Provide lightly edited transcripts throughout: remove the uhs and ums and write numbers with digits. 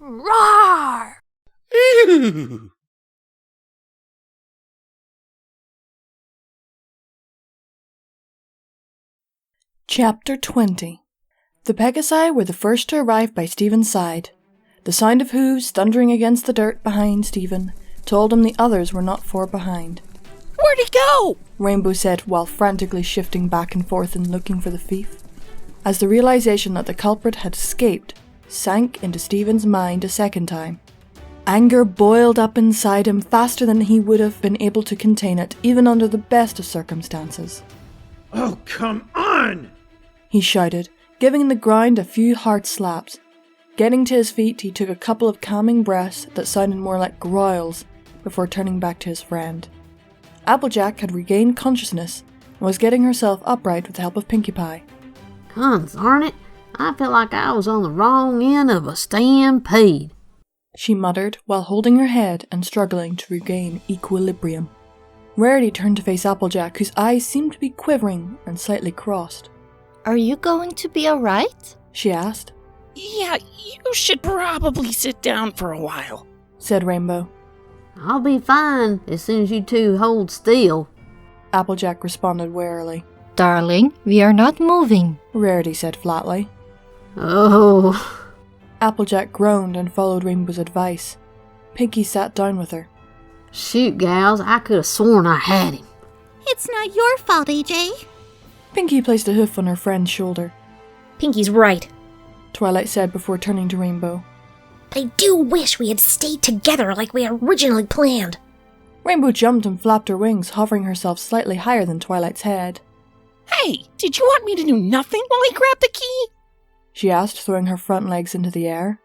Roar! Ew. Chapter 20. The Pegasi were the first to arrive by Stephen's side. The sound of hooves thundering against the dirt behind Stephen told him the others were not far behind. Where'd he go? Rainbow said while frantically shifting back and forth and looking for the thief. As the realization that the culprit had escaped sank into Stephen's mind a second time. Anger boiled up inside him faster than he would have been able to contain it even under the best of circumstances. Oh, come on! He shouted, giving the ground a few hard slaps. Getting to his feet, he took a couple of calming breaths that sounded more like growls before turning back to his friend. Applejack had regained consciousness and was getting herself upright with the help of Pinkie Pie. Darn it, I felt like I was on the wrong end of a stampede, she muttered while holding her head and struggling to regain equilibrium. Rarity turned to face Applejack, whose eyes seemed to be quivering and slightly crossed. Are you going to be alright? She asked. Yeah, you should probably sit down for a while, said Rainbow. I'll be fine as soon as you two hold still, Applejack responded warily. Darling, we are not moving, Rarity said flatly. Oh. Applejack groaned and followed Rainbow's advice. Pinkie sat down with her. Shoot, gals, I could have sworn I had him. It's not your fault, AJ. Pinkie placed a hoof on her friend's shoulder. Pinkie's right. Twilight said before turning to Rainbow. I do wish we had stayed together like we originally planned. Rainbow jumped and flapped her wings, hovering herself slightly higher than Twilight's head. Hey, did you want me to do nothing while I grabbed the key? She asked, throwing her front legs into the air.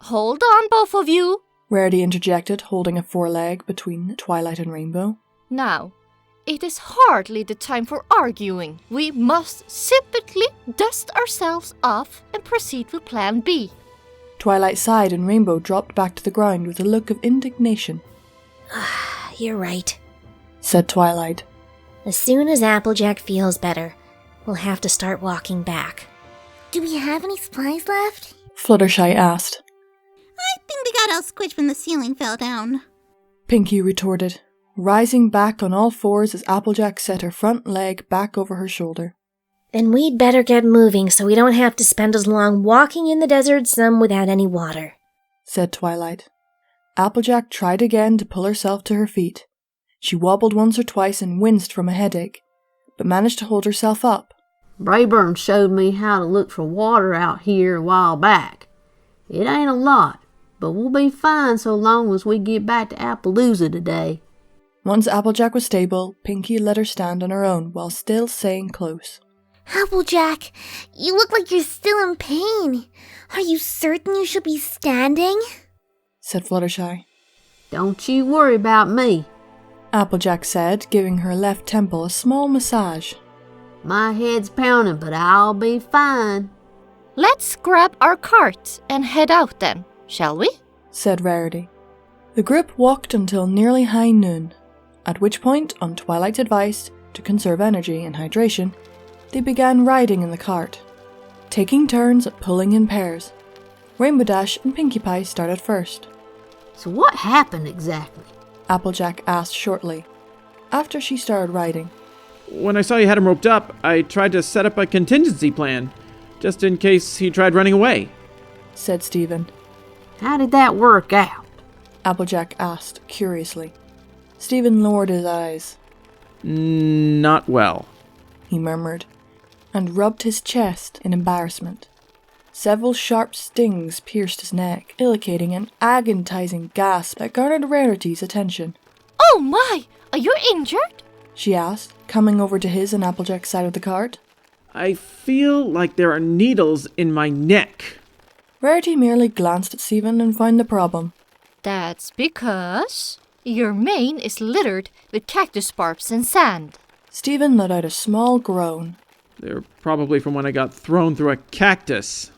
Hold on, both of you. Rarity interjected, holding a foreleg between Twilight and Rainbow. Now, it is hardly the time for arguing. We must simply dust ourselves off and proceed with Plan B. Twilight sighed and Rainbow dropped back to the ground with a look of indignation. You're right, said Twilight. As soon as Applejack feels better, we'll have to start walking back. Do we have any supplies left? Fluttershy asked. I think they got all squished when the ceiling fell down, Pinkie retorted, rising back on all fours as Applejack set her front leg back over her shoulder. Then we'd better get moving so we don't have to spend as long walking in the desert some without any water, said Twilight. Applejack tried again to pull herself to her feet. She wobbled once or twice and winced from a headache, but managed to hold herself up. Brayburn showed me how to look for water out here a while back. It ain't a lot, but we'll be fine so long as we get back to Appaloosa today. Once Applejack was stable, Pinkie let her stand on her own while still staying close. Applejack, you look like you're still in pain. Are you certain you should be standing? Said Fluttershy. Don't you worry about me. Applejack said, giving her left temple a small massage. My head's pounding, but I'll be fine. Let's grab our cart and head out then, shall we? Said Rarity. The group walked until nearly high noon, at which point, on Twilight's advice to conserve energy and hydration, they began riding in the cart, taking turns at pulling in pairs. Rainbow Dash and Pinkie Pie started first. So what happened exactly? Applejack asked shortly, after she started riding. When I saw you had him roped up, I tried to set up a contingency plan, just in case he tried running away, said Stephen. How did that work out? Applejack asked curiously. Stephen lowered his eyes. Not well, he murmured, and rubbed his chest in embarrassment. Several sharp stings pierced his neck, indicating an agonizing gasp that garnered Rarity's attention. Oh my! Are you injured? She asked, coming over to his and Applejack's side of the cart. I feel like there are needles in my neck. Rarity merely glanced at Stephen and found the problem. That's because your mane is littered with cactus barbs and sand. Stephen let out a small groan. They're probably from when I got thrown through a cactus.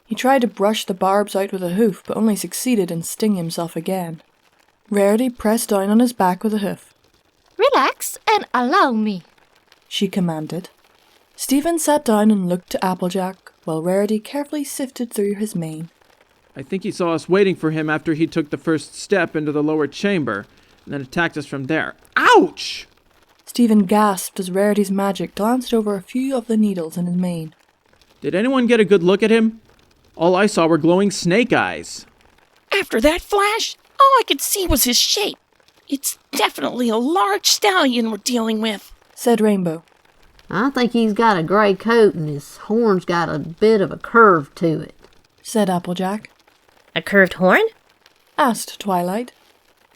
He tried to brush the barbs out with a hoof, but only succeeded in stinging himself again. Rarity pressed down on his back with a hoof. Relax and allow me, she commanded. Stephen sat down and looked to Applejack, while Rarity carefully sifted through his mane. I think he saw us waiting for him after he took the first step into the lower chamber, and then attacked us from there. Ouch! Stephen gasped as Rarity's magic glanced over a few of the needles in his mane. Did anyone get a good look at him? All I saw were glowing snake eyes. After that flash, all I could see was his shape. It's definitely a large stallion we're dealing with, said Rainbow. I think he's got a gray coat and his horn's got a bit of a curve to it, said Applejack. A curved horn? Asked Twilight.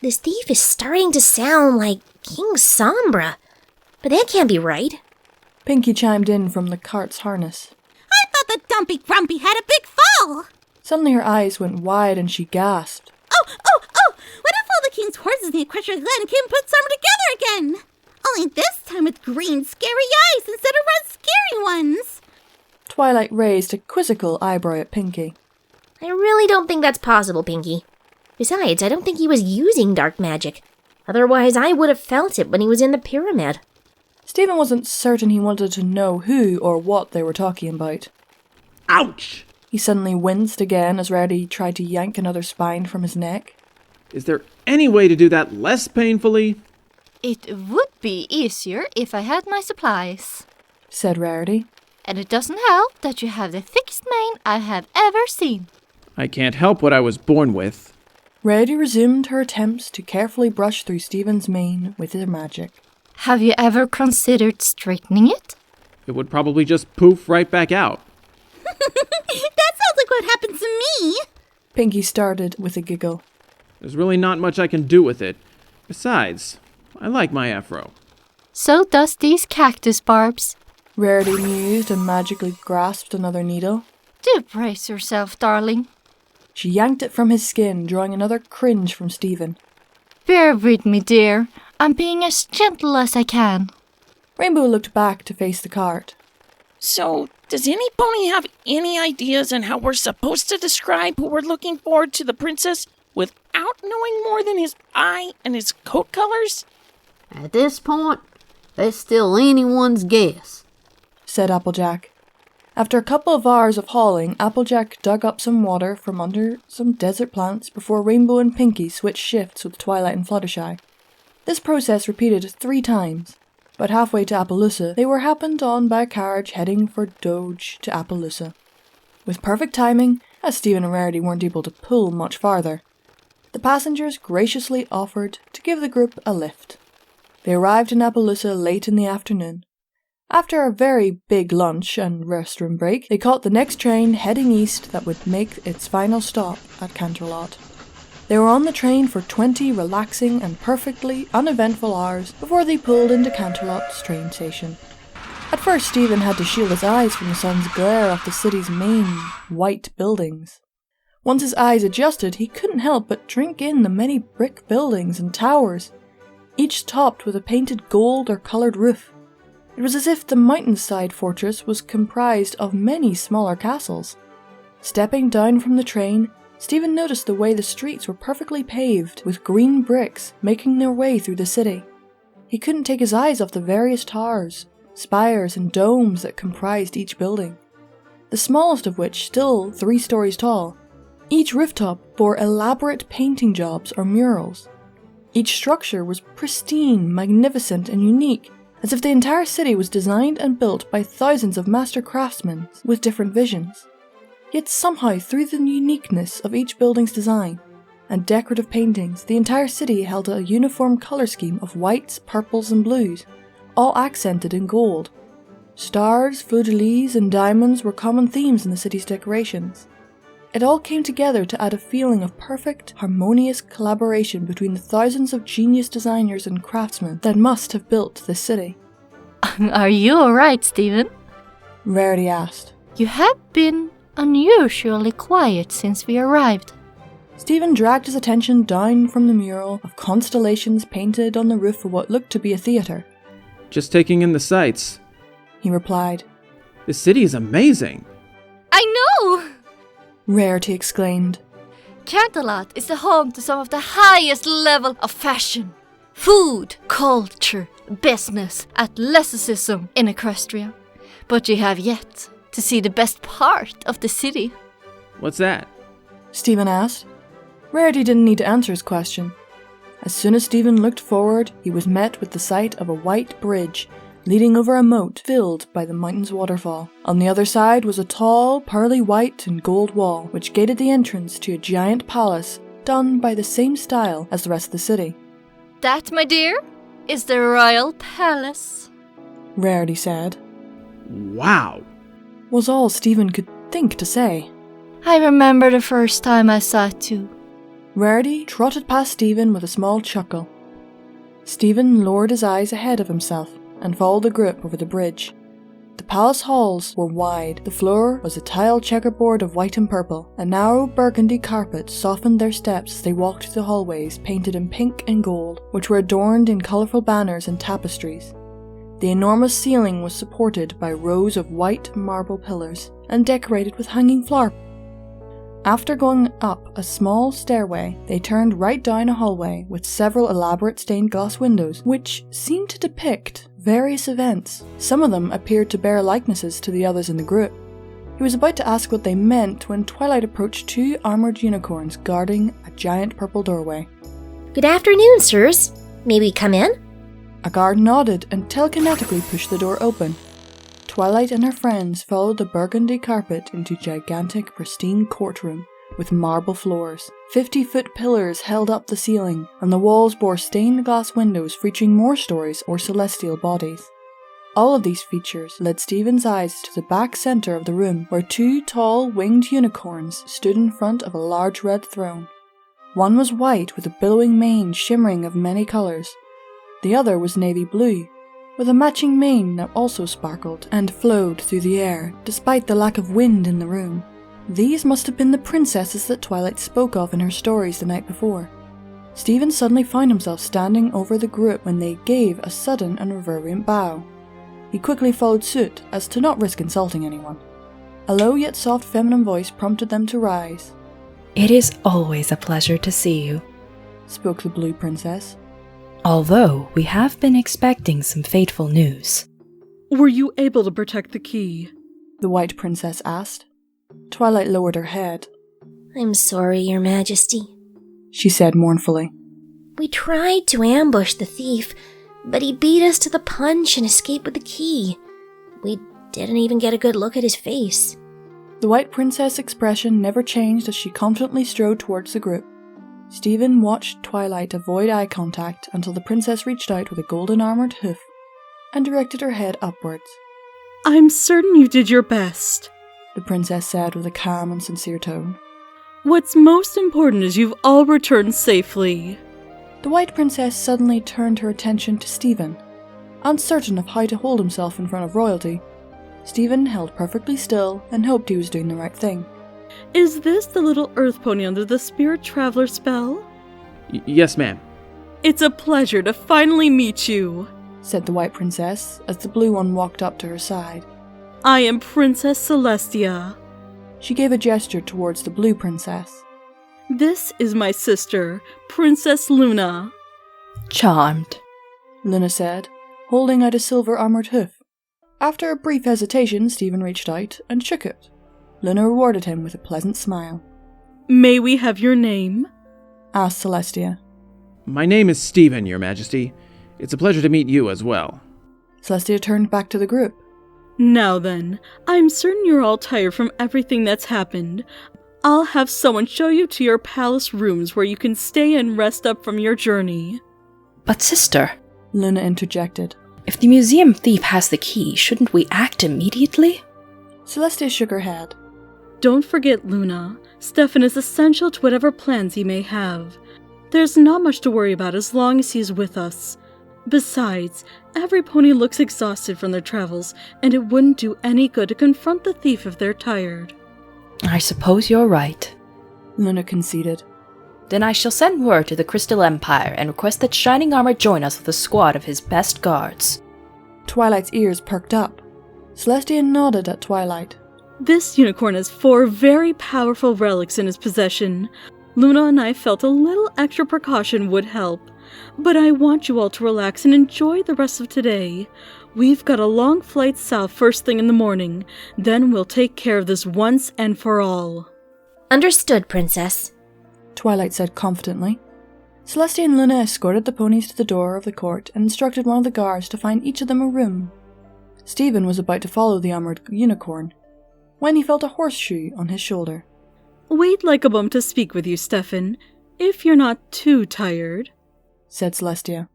This thief is starting to sound like King Sombra. But that can't be right. Pinky chimed in from the cart's harness. I thought the Dumpy Grumpy had a big fall. Suddenly her eyes went wide and she gasped. Oh! What if all the king's horses in the Equestria Glen can put Sombra together again? Only this time with green, scary eyes instead of red, scary ones. Twilight raised a quizzical eyebrow at Pinky. I really don't think that's possible, Pinky. Besides, I don't think he was using dark magic. Otherwise, I would have felt it when he was in the pyramid. Stephen wasn't certain he wanted to know who or what they were talking about. Ouch! He suddenly winced again as Rarity tried to yank another spine from his neck. Is there any way to do that less painfully? It would be easier if I had my supplies. Said Rarity. And it doesn't help that you have the thickest mane I have ever seen. I can't help what I was born with. Rarity resumed her attempts to carefully brush through Stephen's mane with her magic. Have you ever considered straightening it? It would probably just poof right back out. That sounds like what happened to me. Pinky started with a giggle. There's really not much I can do with it. Besides, I like my afro. So does these cactus barbs. Rarity mused and magically grasped another needle. Do brace yourself, darling. She yanked it from his skin, drawing another cringe from Stephen. Bear with me, dear. I'm being as gentle as I can. Rainbow looked back to face the cart. So, does any pony have any ideas on how we're supposed to describe who we're looking for to the princess without knowing more than his eye and his coat colors? At this point, that's still anyone's guess, said Applejack. After a couple of hours of hauling, Applejack dug up some water from under some desert plants before Rainbow and Pinky switched shifts with Twilight and Fluttershy. This process repeated 3 times. But halfway to Appaloosa, they were happened on by a carriage heading for Doge to Appaloosa. With perfect timing, as Stephen and Rarity weren't able to pull much farther, the passengers graciously offered to give the group a lift. They arrived in Appaloosa late in the afternoon. After a very big lunch and restroom break, they caught the next train heading east that would make its final stop at Canterlot. They were on the train for 20 relaxing and perfectly uneventful hours before they pulled into Canterlot's train station. At first, Stephen had to shield his eyes from the sun's glare off the city's main white buildings. Once his eyes adjusted, he couldn't help but drink in the many brick buildings and towers, each topped with a painted gold or coloured roof. It was as if the mountainside fortress was comprised of many smaller castles. Stepping down from the train, Stephen noticed the way the streets were perfectly paved with green bricks making their way through the city. He couldn't take his eyes off the various towers, spires and domes that comprised each building, the smallest of which still 3 stories tall. Each rooftop bore elaborate painting jobs or murals. Each structure was pristine, magnificent and unique, as if the entire city was designed and built by thousands of master craftsmen with different visions. Yet somehow, through the uniqueness of each building's design and decorative paintings, the entire city held a uniform colour scheme of whites, purples and blues, all accented in gold. Stars, fleur-de-lis and diamonds were common themes in the city's decorations. It all came together to add a feeling of perfect, harmonious collaboration between the thousands of genius designers and craftsmen that must have built this city. Are you alright, Stephen? Rarity asked. You have been unusually quiet since we arrived. Stephen dragged his attention down from the mural of constellations painted on the roof of what looked to be a theatre. Just taking in the sights. He replied. This city is amazing. I know! Rarity exclaimed. Canterlot is the home to some of the highest level of fashion, food, culture, business, athleticism in Equestria. But you have yet to see the best part of the city. What's that? Stephen asked. Rarity didn't need to answer his question. As soon as Stephen looked forward, he was met with the sight of a white bridge leading over a moat filled by the mountain's waterfall. On the other side was a tall, pearly white and gold wall, which gated the entrance to a giant palace done by the same style as the rest of the city. That, my dear, is the royal palace, Rarity said. Wow. Was all Stephen could think to say. I remember the first time I saw it too. Rarity trotted past Stephen with a small chuckle. Stephen lowered his eyes ahead of himself and followed the group over the bridge. The palace halls were wide. The floor was a tiled checkerboard of white and purple. A narrow burgundy carpet softened their steps as they walked through the hallways painted in pink and gold, which were adorned in colourful banners and tapestries. The enormous ceiling was supported by rows of white marble pillars and decorated with hanging flowers. After going up a small stairway, they turned right down a hallway with several elaborate stained glass windows, which seemed to depict various events. Some of them appeared to bear likenesses to the others in the group. He was about to ask what they meant when Twilight approached two armoured unicorns guarding a giant purple doorway. Good afternoon, sirs. May we come in? A guard nodded and telekinetically pushed the door open. Twilight and her friends followed the burgundy carpet into a gigantic, pristine courtroom with marble floors. 50-foot pillars held up the ceiling, and the walls bore stained glass windows featuring more stories or celestial bodies. All of these features led Stephen's eyes to the back centre of the room, where two tall, winged unicorns stood in front of a large red throne. One was white with a billowing mane shimmering of many colours. The other was navy blue, with a matching mane that also sparkled and flowed through the air, despite the lack of wind in the room. These must have been the princesses that Twilight spoke of in her stories the night before. Stephen suddenly found himself standing over the group when they gave a sudden and reverberant bow. He quickly followed suit, as to not risk insulting anyone. A low yet soft feminine voice prompted them to rise. It is always a pleasure to see you, spoke the Blue Princess. Although we have been expecting some fateful news. Were you able to protect the key? The White Princess asked. Twilight lowered her head. I'm sorry, Your Majesty, she said mournfully. We tried to ambush the thief, but he beat us to the punch and escaped with the key. We didn't even get a good look at his face. The White Princess' expression never changed as she confidently strode towards the group. Stephen watched Twilight avoid eye contact until the princess reached out with a golden armoured hoof and directed her head upwards. I'm certain you did your best, the princess said with a calm and sincere tone. What's most important is you've all returned safely. The White Princess suddenly turned her attention to Stephen. Uncertain of how to hold himself in front of royalty, Stephen held perfectly still and hoped he was doing the right thing. Is this the little earth pony under the spirit traveler spell? Yes, ma'am. It's a pleasure to finally meet you, said the White Princess as the blue one walked up to her side. I am Princess Celestia. She gave a gesture towards the Blue Princess. This is my sister, Princess Luna. Charmed, Luna said, holding out a silver armoured hoof. After a brief hesitation, Stephen reached out and shook it. Luna rewarded him with a pleasant smile. May we have your name? asked Celestia. My name is Stephen, Your Majesty. It's a pleasure to meet you as well. Celestia turned back to the group. Now then, I'm certain you're all tired from everything that's happened. I'll have someone show you to your palace rooms where you can stay and rest up from your journey. But sister, Luna interjected. If the museum thief has the key, shouldn't we act immediately? Celestia shook her head. Don't forget, Luna. Stefan is essential to whatever plans he may have. There's not much to worry about as long as he's with us. Besides, every pony looks exhausted from their travels, and it wouldn't do any good to confront the thief if they're tired. I suppose you're right, Luna conceded. Then I shall send word to the Crystal Empire and request that Shining Armor join us with a squad of his best guards. Twilight's ears perked up. Celestia nodded at Twilight. This unicorn has 4 very powerful relics in his possession. Luna and I felt a little extra precaution would help. But I want you all to relax and enjoy the rest of today. We've got a long flight south first thing in the morning. Then we'll take care of this once and for all. Understood, Princess. Twilight said confidently. Celestia and Luna escorted the ponies to the door of the court and instructed one of the guards to find each of them a room. Stephen was about to follow the armored unicorn when he felt a horseshoe on his shoulder. We'd like a moment to speak with you, Stefan, if you're not too tired, said Celestia.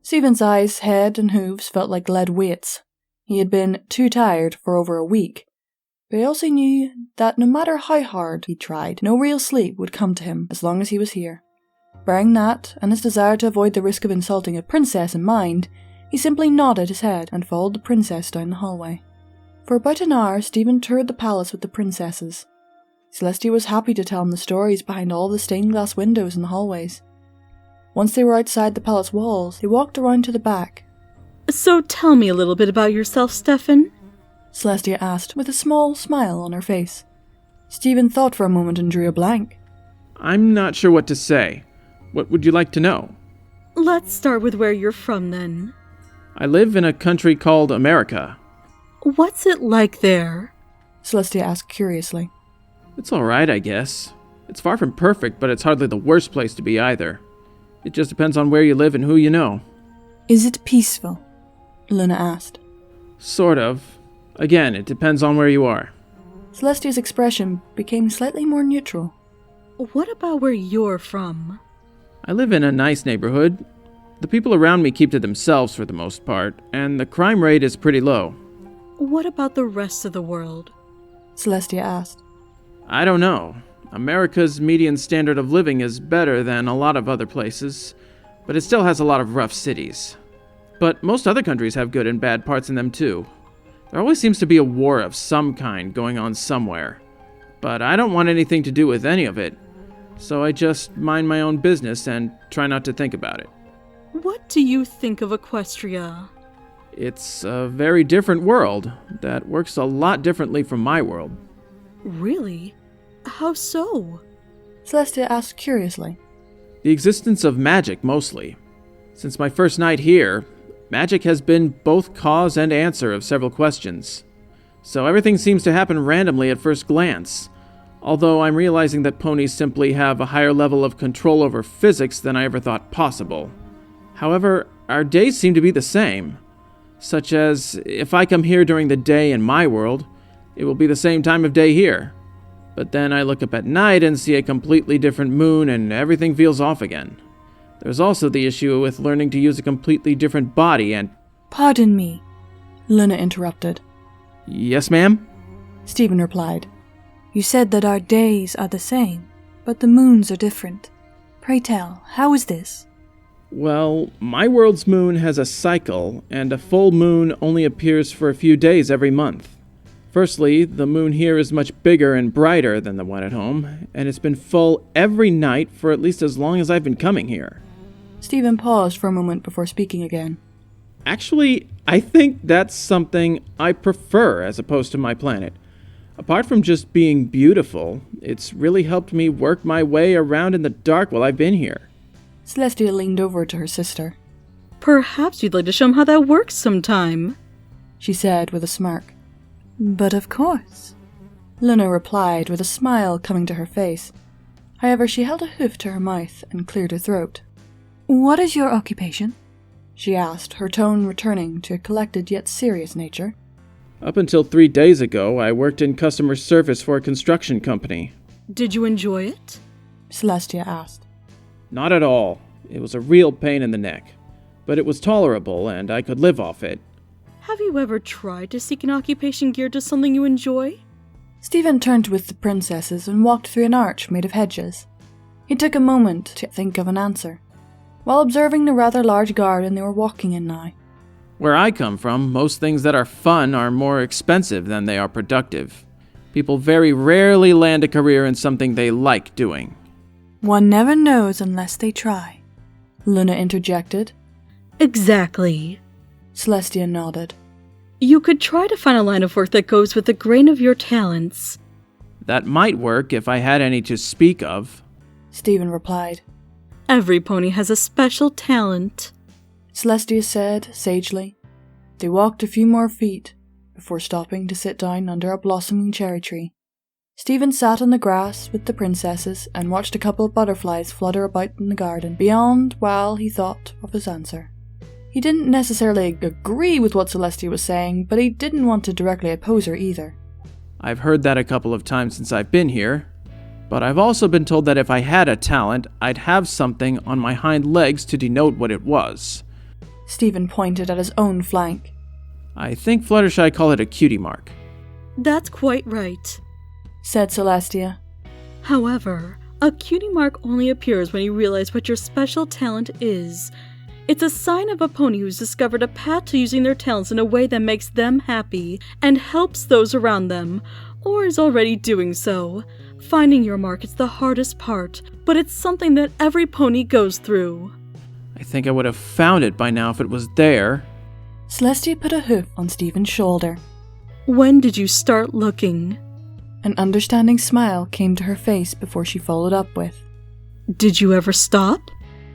Stephen's eyes, head, and hooves felt like lead weights. He had been too tired for over a week, but he also knew that no matter how hard he tried, no real sleep would come to him as long as he was here. Bearing that, and his desire to avoid the risk of insulting a princess in mind, he simply nodded his head and followed the princess down the hallway. For about an hour, Stephen toured the palace with the princesses. Celestia was happy to tell him the stories behind all the stained glass windows in the hallways. Once they were outside the palace walls, they walked around to the back. So tell me a little bit about yourself, Stefan, Celestia asked with a small smile on her face. Stephen thought for a moment and drew a blank. I'm not sure what to say. What would you like to know? Let's start with where you're from, then. I live in a country called America. What's it like there? Celestia asked curiously. It's alright, I guess. It's far from perfect, but it's hardly the worst place to be either. It just depends on where you live and who you know. Is it peaceful? Luna asked. Sort of. Again, it depends on where you are. Celestia's expression became slightly more neutral. What about where you're from? I live in a nice neighborhood. The people around me keep to themselves for the most part, and the crime rate is pretty low. What about the rest of the world? Celestia asked. I don't know. America's median standard of living is better than a lot of other places, but it still has a lot of rough cities. But most other countries have good and bad parts in them too. There always seems to be a war of some kind going on somewhere. But I don't want anything to do with any of it, so I just mind my own business and try not to think about it. What do you think of Equestria? It's a very different world that works a lot differently from my world. Really? How so? Celestia asked curiously. The existence of magic, mostly. Since my first night here, magic has been both cause and answer of several questions. So everything seems to happen randomly at first glance, although I'm realizing that ponies simply have a higher level of control over physics than I ever thought possible. However, our days seem to be the same, such as if I come here during the day in my world, it will be the same time of day here. But then I look up at night and see a completely different moon and everything feels off again. There's also the issue with learning to use a completely different body and... Pardon me, Luna interrupted. Yes, ma'am? Stephen replied. You said that our days are the same, but the moons are different. Pray tell, how is this? Well, my world's moon has a cycle, and a full moon only appears for a few days every month. Firstly, the moon here is much bigger and brighter than the one at home, and it's been full every night for at least as long as I've been coming here. Stephen paused for a moment before speaking again. Actually, I think that's something I prefer as opposed to my planet. Apart from just being beautiful, it's really helped me work my way around in the dark while I've been here. Celestia leaned over to her sister. Perhaps you'd like to show him how that works sometime, she said with a smirk. But of course, Luna replied with a smile coming to her face. However, she held a hoof to her mouth and cleared her throat. What is your occupation? She asked, her tone returning to a collected yet serious nature. Up until 3 days ago, I worked in customer service for a construction company. Did you enjoy it? Celestia asked. Not at all. It was a real pain in the neck. But it was tolerable, and I could live off it. Have you ever tried to seek an occupation geared to something you enjoy? Stephen turned with the princesses and walked through an arch made of hedges. He took a moment to think of an answer, while observing the rather large garden they were walking in now. Where I come from, most things that are fun are more expensive than they are productive. People very rarely land a career in something they like doing. One never knows unless they try, Luna interjected. Exactly. Celestia nodded. You could try to find a line of work that goes with the grain of your talents. That might work if I had any to speak of, Stephen replied. Every pony has a special talent, Celestia said sagely. They walked a few more feet before stopping to sit down under a blossoming cherry tree. Stephen sat on the grass with the princesses and watched a couple of butterflies flutter about in the garden beyond while he thought of his answer. He didn't necessarily agree with what Celestia was saying, but he didn't want to directly oppose her either. I've heard that a couple of times since I've been here, but I've also been told that if I had a talent, I'd have something on my hind legs to denote what it was. Stephen pointed at his own flank. I think Fluttershy call it a cutie mark. That's quite right, said Celestia. However, a cutie mark only appears when you realize what your special talent is. It's a sign of a pony who's discovered a path to using their talents in a way that makes them happy and helps those around them, or is already doing so. Finding your mark is the hardest part, but it's something that every pony goes through. I think I would have found it by now if it was there. Celestia put a hoof on Stephen's shoulder. When did you start looking? An understanding smile came to her face before she followed up with, Did you ever stop?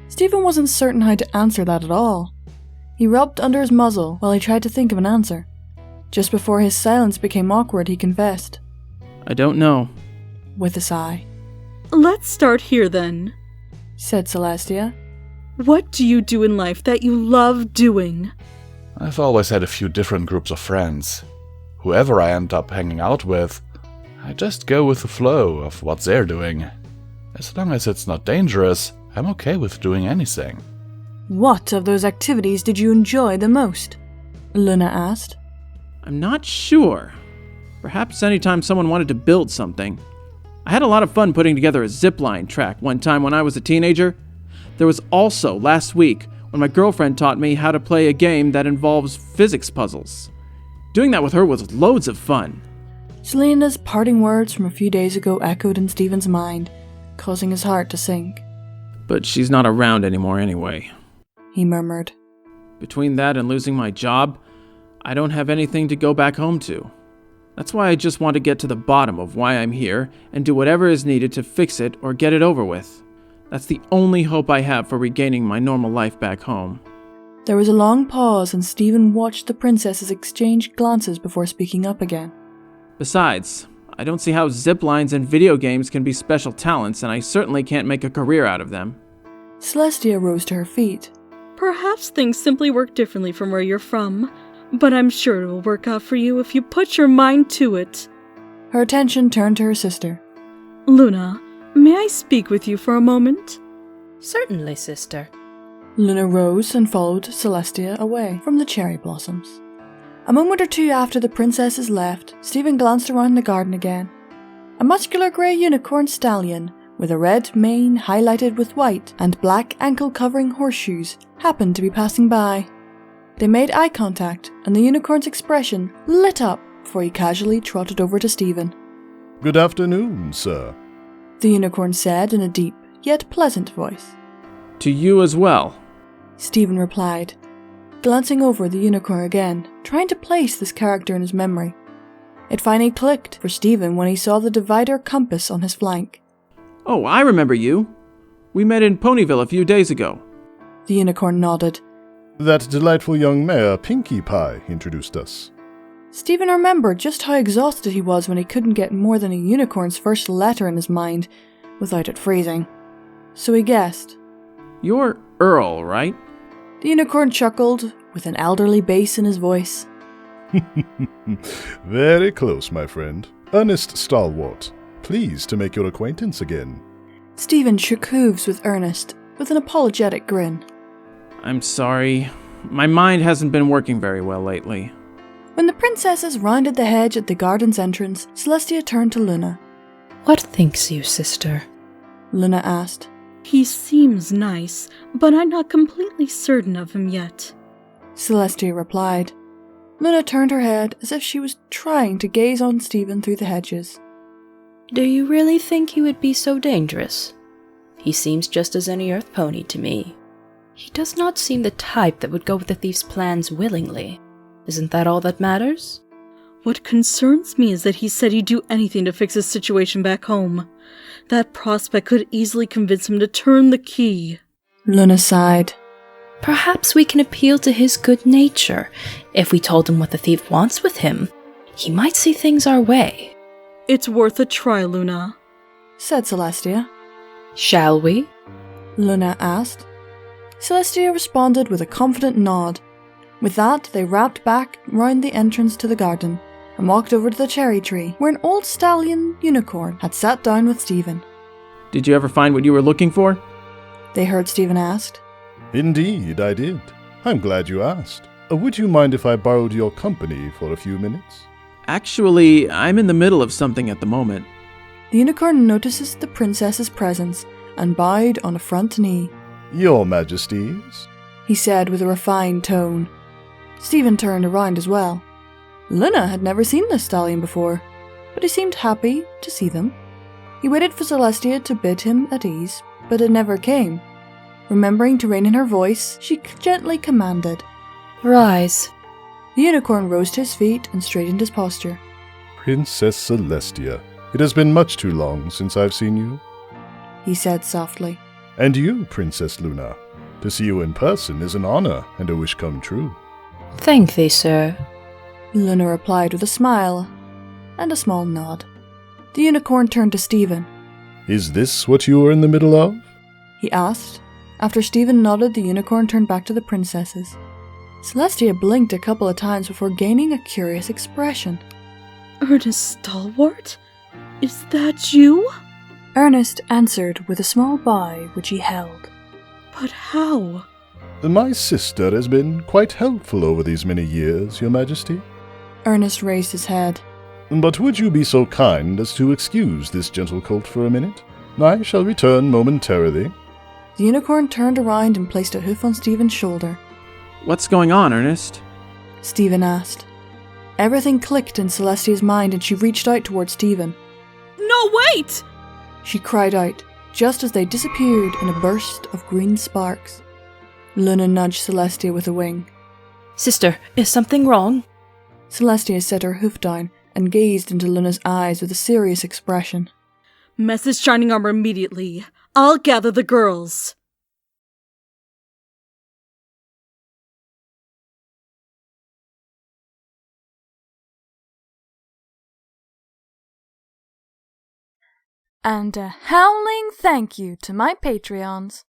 Stephen wasn't certain how to answer that at all. He rubbed under his muzzle while he tried to think of an answer. Just before his silence became awkward, he confessed, I don't know. With a sigh. Let's start here then, said Celestia. What do you do in life that you love doing? I've always had a few different groups of friends. Whoever I end up hanging out with, I just go with the flow of what they're doing. As long as it's not dangerous, I'm okay with doing anything. What of those activities did you enjoy the most? Luna asked. I'm not sure. Perhaps anytime someone wanted to build something. I had a lot of fun putting together a zipline track one time when I was a teenager. There was also last week when my girlfriend taught me how to play a game that involves physics puzzles. Doing that with her was loads of fun. Selena's parting words from a few days ago echoed in Stephen's mind, causing his heart to sink. But she's not around anymore anyway, he murmured. Between that and losing my job, I don't have anything to go back home to. That's why I just want to get to the bottom of why I'm here and do whatever is needed to fix it or get it over with. That's the only hope I have for regaining my normal life back home. There was a long pause and Stephen watched the princesses exchange glances before speaking up again. Besides, I don't see how zip lines and video games can be special talents, and I certainly can't make a career out of them. Celestia rose to her feet. Perhaps things simply work differently from where you're from, but I'm sure it will work out for you if you put your mind to it. Her attention turned to her sister. Luna, may I speak with you for a moment? Certainly, sister. Luna rose and followed Celestia away from the cherry blossoms. A moment or two after the princesses left, Stephen glanced around the garden again. A muscular grey unicorn stallion, with a red mane highlighted with white and black ankle-covering horseshoes, happened to be passing by. They made eye contact, and the unicorn's expression lit up before he casually trotted over to Stephen. Good afternoon, sir, the unicorn said in a deep, yet pleasant voice. To you as well, Stephen replied, glancing over the unicorn again, trying to place this character in his memory. It finally clicked for Stephen when he saw the divider compass on his flank. Oh, I remember you. We met in Ponyville a few days ago. The unicorn nodded. That delightful young mare, Pinkie Pie, introduced us. Stephen remembered just how exhausted he was when he couldn't get more than a unicorn's first letter in his mind without it freezing. So he guessed. You're Earl, right? The unicorn chuckled, with an elderly bass in his voice. Very close, my friend. Ernest Stalwart. Pleased to make your acquaintance again. Stephen shook hooves with Ernest, with an apologetic grin. I'm sorry. My mind hasn't been working very well lately. When the princesses rounded the hedge at the garden's entrance, Celestia turned to Luna. What thinks you, sister? Luna asked. He seems nice, but I'm not completely certain of him yet, Celestia replied. Luna turned her head as if she was trying to gaze on Stephen through the hedges. Do you really think he would be so dangerous? He seems just as any earth pony to me. He does not seem the type that would go with the thief's plans willingly. Isn't that all that matters? What concerns me is that he said he'd do anything to fix his situation back home. That prospect could easily convince him to turn the key. Luna sighed. Perhaps we can appeal to his good nature. If we told him what the thief wants with him, he might see things our way. It's worth a try, Luna, said Celestia. Shall we? Luna asked. Celestia responded with a confident nod. With that, they wrapped back round the entrance to the garden and walked over to the cherry tree where an old stallion unicorn had sat down with Stephen. Did you ever find what you were looking for? They heard Stephen ask. Indeed, I did. I'm glad you asked. Would you mind if I borrowed your company for a few minutes? Actually, I'm in the middle of something at the moment. The unicorn notices the princess's presence and bowed on a front knee. Your Majesties, he said with a refined tone. Stephen turned around as well. Luna had never seen the stallion before, but he seemed happy to see them. He waited for Celestia to bid him at ease, but it never came. Remembering to rein in her voice, she gently commanded, Rise. The unicorn rose to his feet and straightened his posture. Princess Celestia, it has been much too long since I've seen you. He said softly. And you, Princess Luna. To see you in person is an honor and a wish come true. Thank thee, sir. Luna replied with a smile and a small nod. The unicorn turned to Stephen. Is this what you are in the middle of? He asked. After Stephen nodded, the unicorn turned back to the princesses. Celestia blinked a couple of times before gaining a curious expression. Ernest Stalwart? Is that you? Ernest answered with a small bow which he held. But how? My sister has been quite helpful over these many years, Your Majesty. Ernest raised his head. But would you be so kind as to excuse this gentle colt for a minute? I shall return momentarily. The unicorn turned around and placed a hoof on Stephen's shoulder. What's going on, Ernest? Stephen asked. Everything clicked in Celestia's mind and she reached out towards Stephen. No, wait! She cried out, just as they disappeared in a burst of green sparks. Luna nudged Celestia with a wing. Sister, is something wrong? Celestia set her hoof down and gazed into Luna's eyes with a serious expression. Message Shining Armor immediately. I'll gather the girls. And a howling thank you to my Patreons.